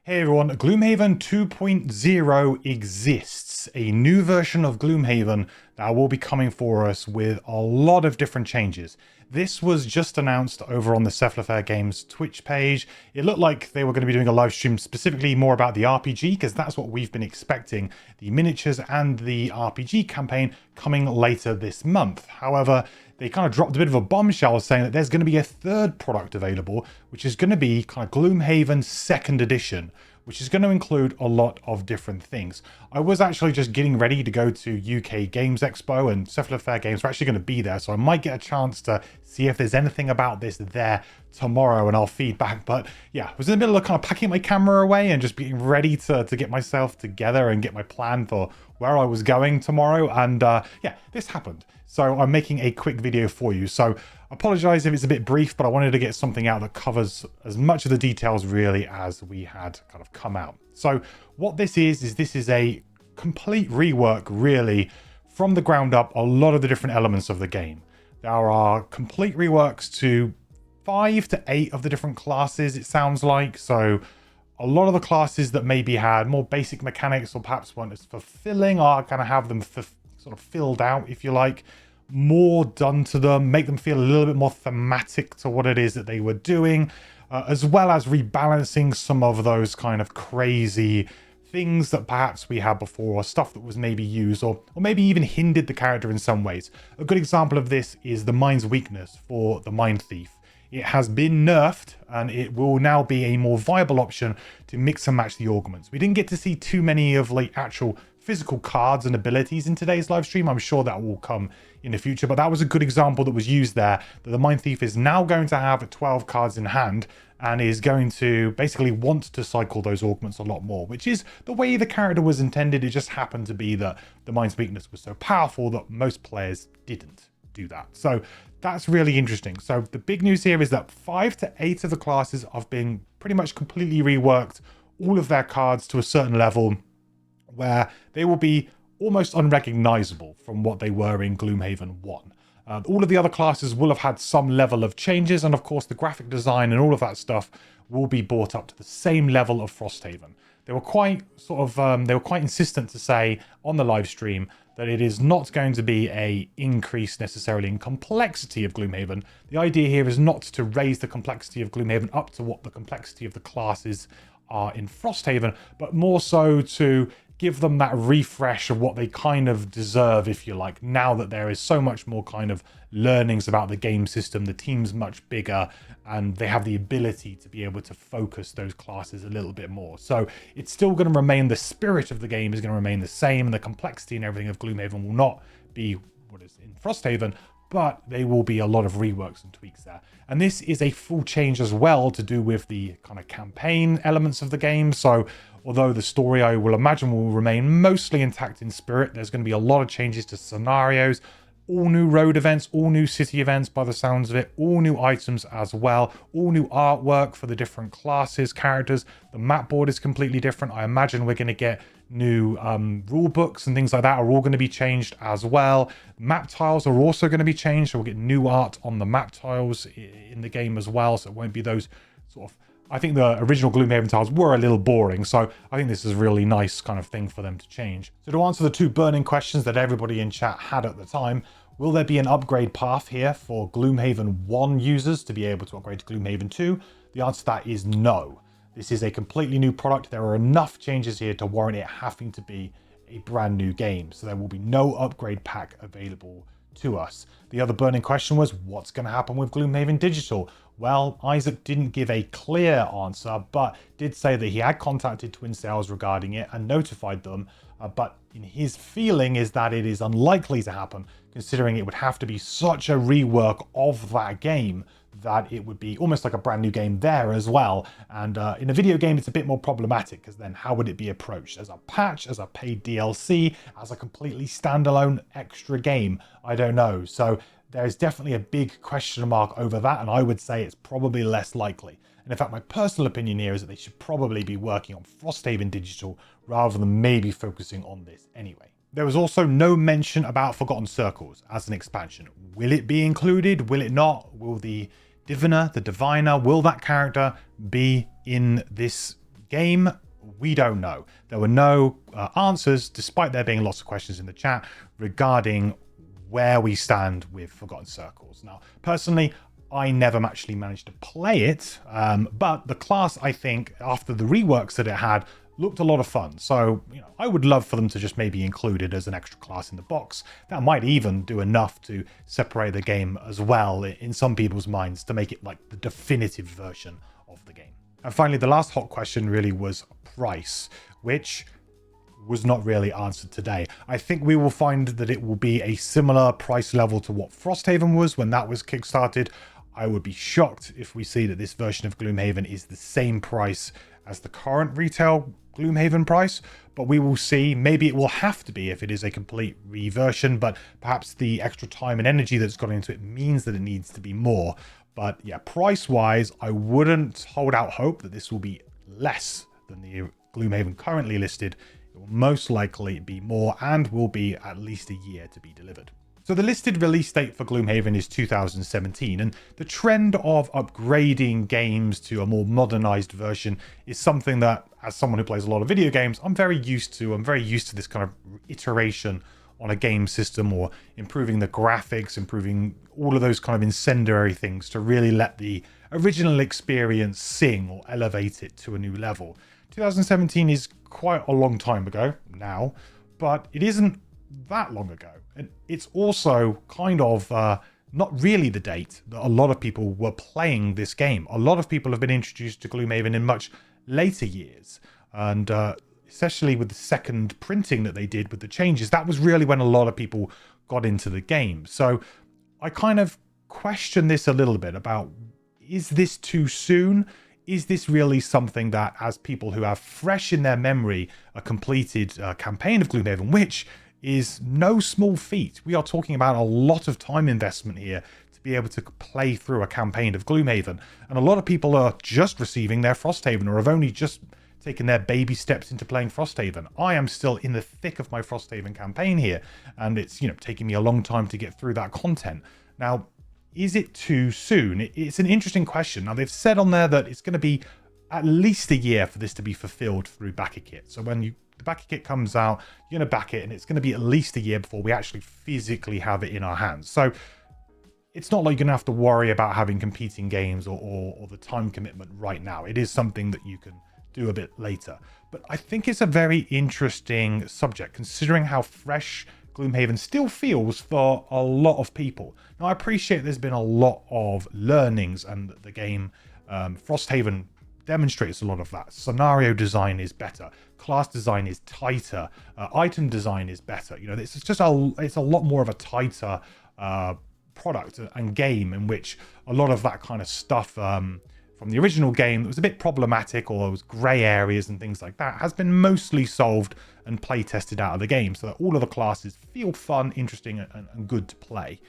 Hey everyone, Gloomhaven 2.0 exists. A new version of Gloomhaven that will be coming for us with a lot of different changes. This was just announced over on the Cephalofair Games Twitch page. It looked like they were going to be doing a live stream specifically more about the RPG, because that's what we've been expecting. The miniatures and the RPG campaign coming later this month. However, they kind of dropped a bit of a bombshell saying that there's going to be a third product available, which is going to be kind of Gloomhaven 2nd edition, which is going to include a lot of different things. I was actually just getting ready to go to UK Games Expo, and Cephalofair Games are actually going to be there, so I might get a chance to see if there's anything about this there tomorrow, and I'll feed back. But yeah, I was in the middle of kind of packing my camera away and just getting ready to get myself together and get my plan for where I was going tomorrow, and yeah, this happened. So I'm making a quick video for you. So apologize if it's a bit brief, but I wanted to get something out that covers as much of the details really as we had kind of come out. So what this is this is a complete rework really from the ground up, a lot of the different elements of the game. There are complete reworks to 5 to 8 of the different classes, it sounds like. So a lot of the classes that maybe had more basic mechanics or perhaps weren't as fulfilling are kind of have them sort of filled out, if you like, more done to them, make them feel a little bit more thematic to what it is that they were doing, as well as rebalancing some of those kind of crazy things that perhaps we had before, or stuff that was maybe used or maybe even hindered the character in some ways. A good example of this is the Mind's weakness for the Mind Thief. It has been nerfed, and it will now be a more viable option to mix and match the augments. We didn't get to see too many of like actual physical cards and abilities in today's live stream. I'm sure that will come in the future, but that was a good example that was used there, that the Mind Thief is now going to have 12 cards in hand and is going to basically want to cycle those augments a lot more, which is the way the character was intended. It just happened to be that the Mind's weakness was so powerful that most players didn't do that. So that's really interesting. So the big news here is that 5 to 8 of the classes have been pretty much completely reworked, all of their cards to a certain level where they will be almost unrecognizable from what they were in Gloomhaven 1. All of the other classes will have had some level of changes, and of course the graphic design and all of that stuff will be brought up to the same level of Frosthaven. They were quite insistent to say on the live stream that it is not going to be a increase necessarily in complexity of Gloomhaven. The idea here is not to raise the complexity of Gloomhaven up to what the complexity of the classes are in Frosthaven, but more so to give them that refresh of what they kind of deserve, if you like, now that there is so much more kind of learnings about the game system, the team's much bigger, and they have the ability to be able to focus those classes a little bit more. So it's still going to remain, the spirit of the game is going to remain the same, and the complexity and everything of Gloomhaven will not be what is in Frosthaven, but there will be a lot of reworks and tweaks there. And this is a full change as well to do with the kind of campaign elements of the game. So although the story, I will imagine, will remain mostly intact in spirit, there's going to be a lot of changes to scenarios, all new road events, all new city events by the sounds of it, all new items as well, all new artwork for the different classes, characters. The map board is completely different. I imagine we're going to get new rule books and things like that are all going to be changed as well. Map tiles are also going to be changed, so we'll get new art on the map tiles in the game as well, so it won't be those sort of, I think the original Gloomhaven tiles were a little boring, so I think this is a really nice kind of thing for them to change. So to answer the two burning questions that everybody in chat had at the time, will there be an upgrade path here for Gloomhaven 1 users to be able to upgrade to Gloomhaven 2? The answer to that is no. This is a completely new product. There are enough changes here to warrant it having to be a brand new game, so there will be no upgrade pack available to us. The other burning question was, what's going to happen with Gloomhaven Digital? Well, Isaac didn't give a clear answer, but did say that he had contacted Twin Sales regarding it and notified them, but in his feeling is that it is unlikely to happen, considering it would have to be such a rework of that game that it would be almost like a brand new game there as well. And in a video game, it's a bit more problematic, because then how would it be approached? As a patch, as a paid DLC, as a completely standalone extra game? I don't know. So there's definitely a big question mark over that, and I would say it's probably less likely. And in fact, my personal opinion here is that they should probably be working on Frosthaven Digital rather than maybe focusing on this anyway. There was also no mention about Forgotten Circles as an expansion. Will it be included? Will it not? Will the Diviner, will that character be in this game? We don't know. There were no answers, despite there being lots of questions in the chat regarding where we stand with Forgotten Circles. Now, personally, I never actually managed to play it, but the class, I think, after the reworks that it had, looked a lot of fun. So, I would love for them to just maybe include it as an extra class in the box. That might even do enough to separate the game as well in some people's minds to make it like the definitive version of the game. And finally, the last hot question really was price, which was not really answered today. I think we will find that it will be a similar price level to what Frosthaven was when that was kickstarted. I would be shocked if we see that this version of Gloomhaven is the same price as the current retail Gloomhaven price, but we will see. Maybe it will have to be if it is a complete reversion, but perhaps the extra time and energy that's gone into it means that it needs to be more. But yeah, price-wise, I wouldn't hold out hope that this will be less than the Gloomhaven currently listed. It will most likely be more and will be at least a year to be delivered. So the listed release date for Gloomhaven is 2017, and the trend of upgrading games to a more modernized version is something that, as someone who plays a lot of video games, I'm very used to. I'm very used to this kind of iteration on a game system, or improving the graphics, improving all of those kind of incendiary things to really let the original experience sing or elevate it to a new level. 2017 is quite a long time ago now, but it isn't that long ago. And it's also kind of not really the date that a lot of people were playing this game. A lot of people have been introduced to Gloomhaven in much later years. And especially with the second printing that they did with the changes, that was really when a lot of people got into the game. So I kind of question this a little bit about, is this too soon? Is this really something that, as people who have fresh in their memory a completed campaign of Gloomhaven, which is no small feat. We are talking about a lot of time investment here to be able to play through a campaign of Gloomhaven. And a lot of people are just receiving their Frosthaven or have only just taken their baby steps into playing Frosthaven. I am still in the thick of my Frosthaven campaign here, and it's, taking me a long time to get through that content. Now, is it too soon? It's an interesting question. Now, they've said on there that it's going to be at least a year for this to be fulfilled through backer kit. So when the backer kit comes out, you're going to back it, and it's going to be at least a year before we actually physically have it in our hands. So it's not like you're going to have to worry about having competing games or the time commitment right now. It is something that you can do a bit later. But I think it's a very interesting subject, considering how fresh Gloomhaven still feels for a lot of people. Now, I appreciate there's been a lot of learnings, and the game Frosthaven demonstrates a lot of that. Scenario design is better, class design is tighter, item design is better. It's just it's a lot more of a tighter product and game, in which a lot of that kind of stuff from the original game that was a bit problematic, or there was grey areas and things like that, has been mostly solved and play tested out of the game, so that all of the classes feel fun, interesting, and good to play.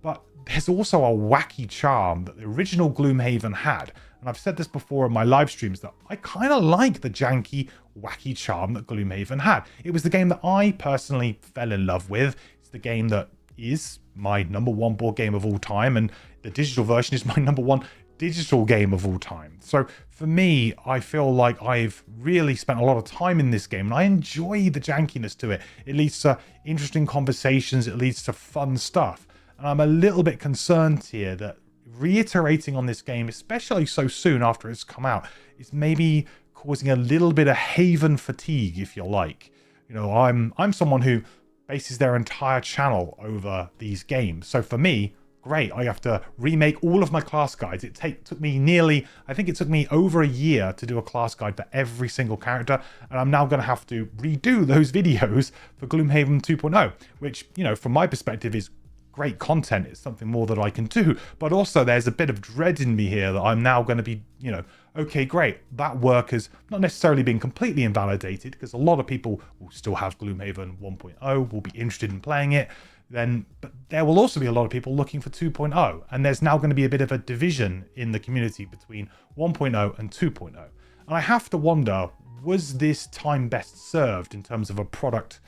But there's also a wacky charm that the original Gloomhaven had. And I've said this before in my live streams, that I kind of like the janky, wacky charm that Gloomhaven had. It was the game that I personally fell in love with. It's the game that is my #1 board game of all time, and the digital version is my #1 digital game of all time. So for me, I feel like I've really spent a lot of time in this game, and I enjoy the jankiness to it. It leads to interesting conversations, it leads to fun stuff. And I'm a little bit concerned here that reiterating on this game, especially so soon after it's come out, is maybe causing a little bit of Haven fatigue, if you like. I'm someone who bases their entire channel over these games. So for me, great, I have to remake all of my class guides. It took me I think it took me over a year to do a class guide for every single character, and I'm now going to have to redo those videos for Gloomhaven 2.0, which, from my perspective is great content. It's something more that I can do, but also there's a bit of dread in me here that I'm now going to be, okay, great, that work has not necessarily been completely invalidated, because a lot of people will still have Gloomhaven 1.0, will be interested in playing it, but there will also be a lot of people looking for 2.0, and there's now going to be a bit of a division in the community between 1.0 and 2.0. And I have to wonder, was this time best served in terms of a product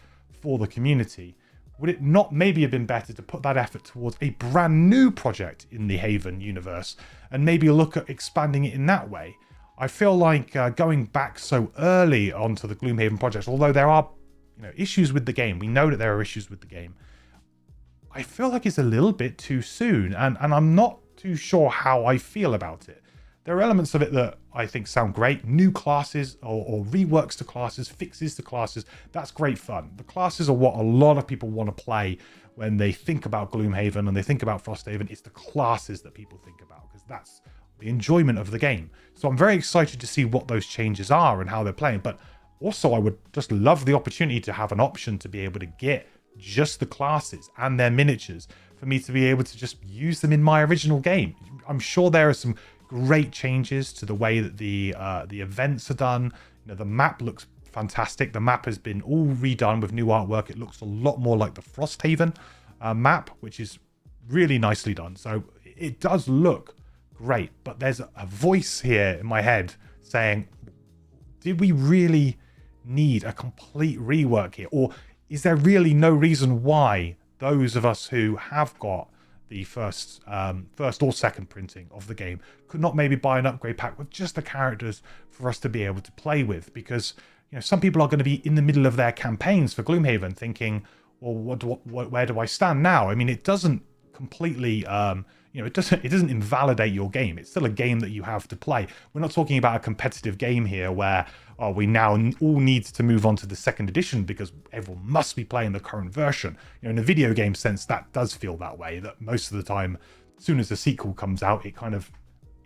for the community? Would it not maybe have been better to put that effort towards a brand new project in the Haven universe, and maybe look at expanding it in that way? I feel like going back so early onto the Gloomhaven project, although there are issues with the game, we know that there are issues with the game, I feel like it's a little bit too soon, and I'm not too sure how I feel about it. There are elements of it that I think sound great. New classes or reworks to classes, fixes to classes. That's great fun. The classes are what a lot of people want to play when they think about Gloomhaven and they think about Frosthaven. It's the classes that people think about because that's the enjoyment of the game. So I'm very excited to see what those changes are and how they're playing. But also I would just love the opportunity to have an option to be able to get just the classes and their miniatures for me to be able to just use them in my original game. I'm sure there are some great changes to the way that the events are done. The map looks fantastic. The map has been all redone with new artwork. It looks a lot more like the Frosthaven map, which is really nicely done. So it does look great, but there's a voice here in my head saying, did we really need a complete rework here? Or is there really no reason why those of us who have got the first or second printing of the game could not maybe buy an upgrade pack with just the characters for us to be able to play with? Because some people are going to be in the middle of their campaigns for Gloomhaven thinking, well, where do I stand now? I mean, it doesn't completely it doesn't invalidate your game. It's still a game that you have to play. We're not talking about a competitive game here where we now all need to move on to the second edition because everyone must be playing the current version. In a video game sense, that does feel that way, that most of the time, as soon as the sequel comes out, it kind of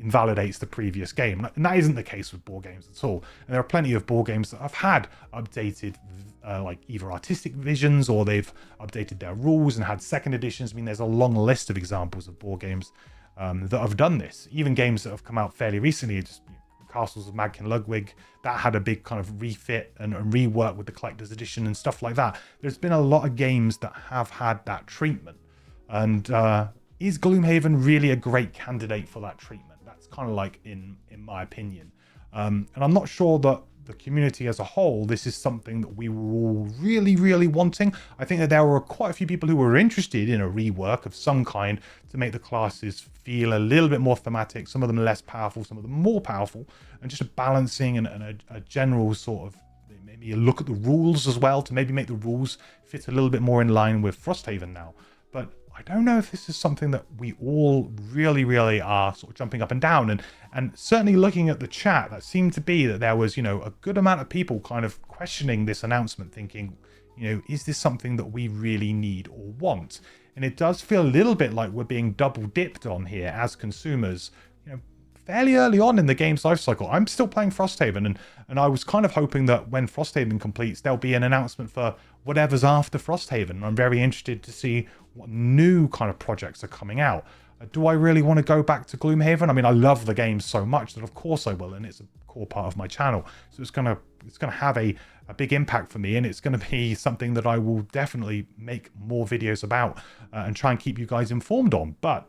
invalidates the previous game. And that isn't the case with board games at all. And there are plenty of board games that have had updated like either artistic visions or they've updated their rules and had second editions. I mean, there's a long list of examples of board games that have done this. Even games that have come out fairly recently, just Castles of Madkin Ludwig, that had a big kind of refit and rework with the collector's edition and stuff like that. There's been a lot of games that have had that treatment. And is Gloomhaven really a great candidate for that treatment? That's kind of like in my opinion. And I'm not sure that the community as a whole, this is something that we were all really wanting. I think that there were quite a few people who were interested in a rework of some kind to make the classes feel a little bit more thematic, some of them less powerful, some of them more powerful, and just a balancing and a general sort of maybe a look at the rules as well to maybe make the rules fit a little bit more in line with Frosthaven now. But I don't know if this is something that we all really are sort of jumping up and down. And certainly looking at the chat, that seemed to be that there was, a good amount of people kind of questioning this announcement, thinking, is this something that we really need or want? And it does feel a little bit like we're being double dipped on here as consumers, fairly early on in the game's life cycle. I'm still playing Frosthaven, and I was kind of hoping that when Frosthaven completes, there'll be an announcement for whatever's after Frosthaven. I'm very interested to see what new kind of projects are coming out. Do I really want to go back to Gloomhaven? I mean, I love the game so much that of course I will, and it's a core part of my channel. So it's gonna have a big impact for me, and it's going to be something that I will definitely make more videos about and try and keep you guys informed on. But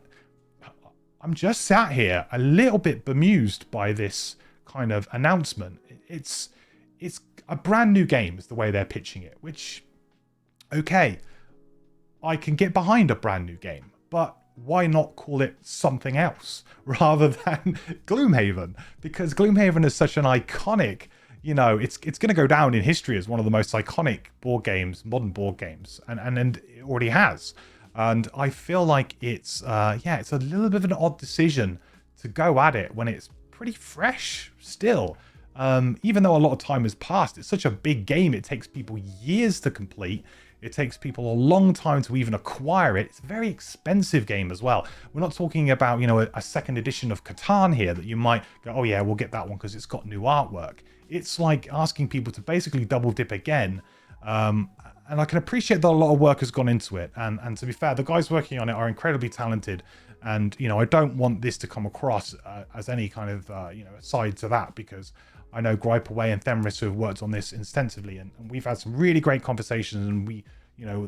I'm just sat here a little bit bemused by this kind of announcement. It's a brand new game is the way they're pitching it, which, okay, I can get behind a brand new game, but why not call it something else rather than Gloomhaven? Because Gloomhaven is such an iconic, it's going to go down in history as one of the most iconic board games, modern board games, and it already has. And I feel like it's a little bit of an odd decision to go at it when it's pretty fresh still. Even though a lot of time has passed, it's such a big game. It takes people years to complete. It takes people a long time to even acquire it. It's a very expensive game as well. We're not talking about, a second edition of Catan here that you might go, oh yeah, we'll get that one because it's got new artwork. It's like asking people to basically double dip again. And I can appreciate that a lot of work has gone into it. And to be fair, the guys working on it are incredibly talented. And, I don't want this to come across as any kind of, aside to that, because I know Gripe Away and Themris who have worked on this extensively. And we've had some really great conversations, and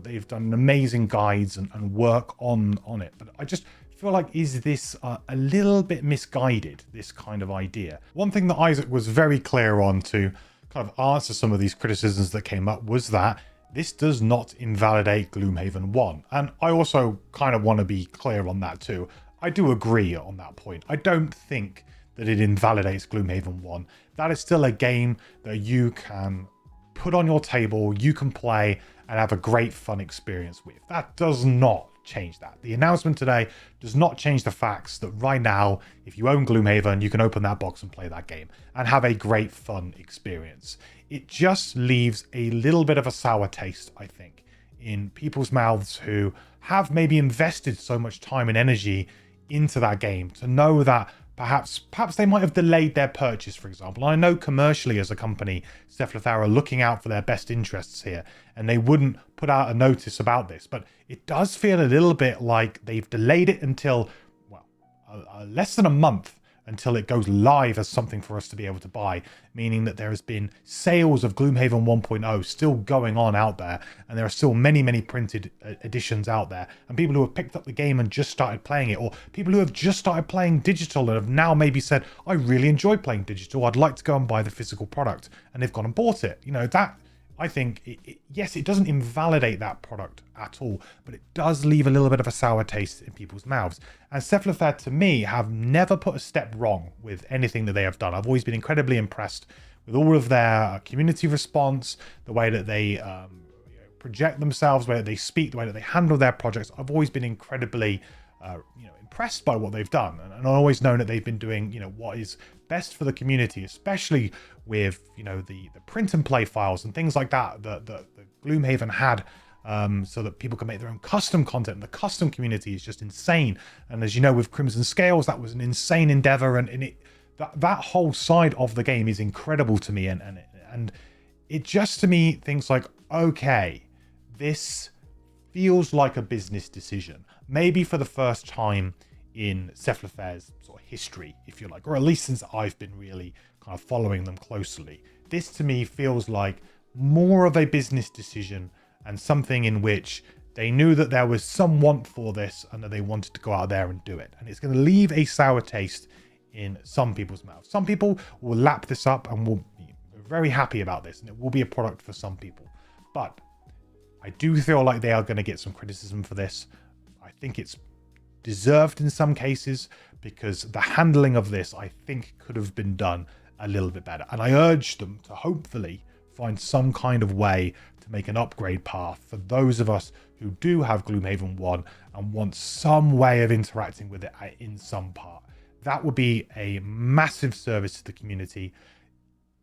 they've done amazing guides and work on it. But I just feel like, is this a little bit misguided, this kind of idea? One thing that Isaac was very clear on to kind of answer some of these criticisms that came up was that this does not invalidate Gloomhaven 1. And I also kind of want to be clear on that too. I do agree on that point. I don't think that it invalidates Gloomhaven 1. That is still a game that you can put on your table, you can play, and have a great fun experience with. That does not change that. The announcement today does not change the facts that right now, if you own Gloomhaven, you can open that box and play that game and have a great fun experience. It just leaves a little bit of a sour taste, I think, in people's mouths who have maybe invested so much time and energy into that game, to know that perhaps they might have delayed their purchase, for example. I know commercially as a company, Cephalother are looking out for their best interests here, and they wouldn't put out a notice about this, but it does feel a little bit like they've delayed it until, well, less than a month until it goes live as something for us to be able to buy, meaning that there has been sales of Gloomhaven 1.0 still going on out there, and there are still many printed editions out there, and people who have picked up the game and just started playing it, or people who have just started playing digital and have now maybe said, I really enjoy playing digital, I'd like to go and buy the physical product, and they've gone and bought it. You know, that, I think, yes, it doesn't invalidate that product at all, but it does leave a little bit of a sour taste in people's mouths. And Cephalother, to me, have never put a step wrong with anything that they have done. I've always been incredibly impressed with all of their community response, the way that they project themselves, the way that they speak, the way that they handle their projects. I've always been incredibly impressed by what they've done, and I've always known that they've been doing what is best for the community, especially with the print and play files and things like that that Gloomhaven had, so that people can make their own custom content. And the custom community is just insane, and as you know, with Crimson Scales, that was an insane endeavor, and that whole side of the game is incredible to me, and it just, to me, thinks like, okay, this feels like a business decision, maybe for the first time in Cephalother's sort of history, if you like, or at least since I've been really kind of following them closely. This to me feels like more of a business decision, and something in which they knew that there was some want for this and that they wanted to go out there and do it. And it's going to leave a sour taste in some people's mouths. Some people will lap this up and will be very happy about this, and it will be a product for some people. But I do feel like they are going to get some criticism for this. I think it's deserved in some cases, because the handling of this, I think, could have been done a little bit better. And I urge them to hopefully find some kind of way to make an upgrade path for those of us who do have Gloomhaven 1 and want some way of interacting with it in some part. That would be a massive service to the community.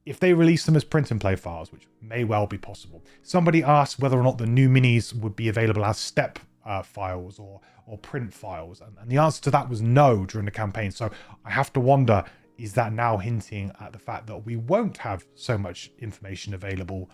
If they release them as print and play files, which may well be possible. Somebody asked whether or not the new minis would be available as step files or print files, and the answer to that was no during the campaign. So I have to wonder, is that now hinting at the fact that we won't have so much information available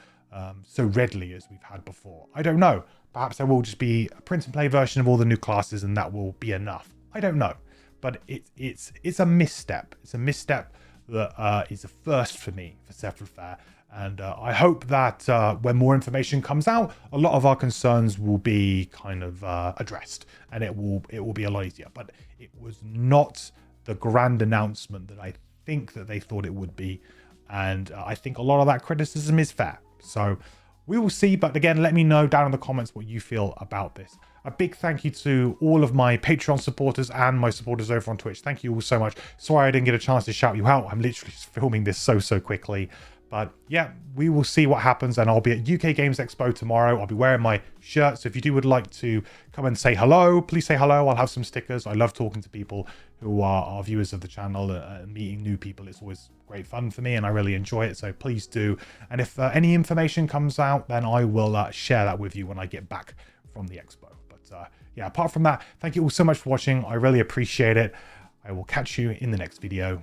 so readily as we've had before? I don't know. Perhaps there will just be a print and play version of all the new classes, and that will be enough. I don't know, but it's a misstep. It's a misstep that is a first for me for Cephalother, and I hope that when more information comes out, a lot of our concerns will be kind of addressed, and it will be a lot easier. But it was not the grand announcement that I think that they thought it would be, and I think a lot of that criticism is fair. So we will see, but again, let me know down in the comments what you feel about this. A big thank you to all of my Patreon supporters and my supporters over on Twitch. Thank you all so much. Sorry I didn't get a chance to shout you out. I'm literally just filming this so quickly. But yeah, we will see what happens, and I'll be at UK Games Expo tomorrow. I'll be wearing my shirt, so if you would like to come and say hello, please say hello. I'll have some stickers. I love talking to people who are viewers of the channel and meeting new people. It's always great fun for me, and I really enjoy it, so please do. And if any information comes out, then I will share that with you when I get back from the expo. But yeah, apart from that, thank you all so much for watching. I really appreciate it. I will catch you in the next video.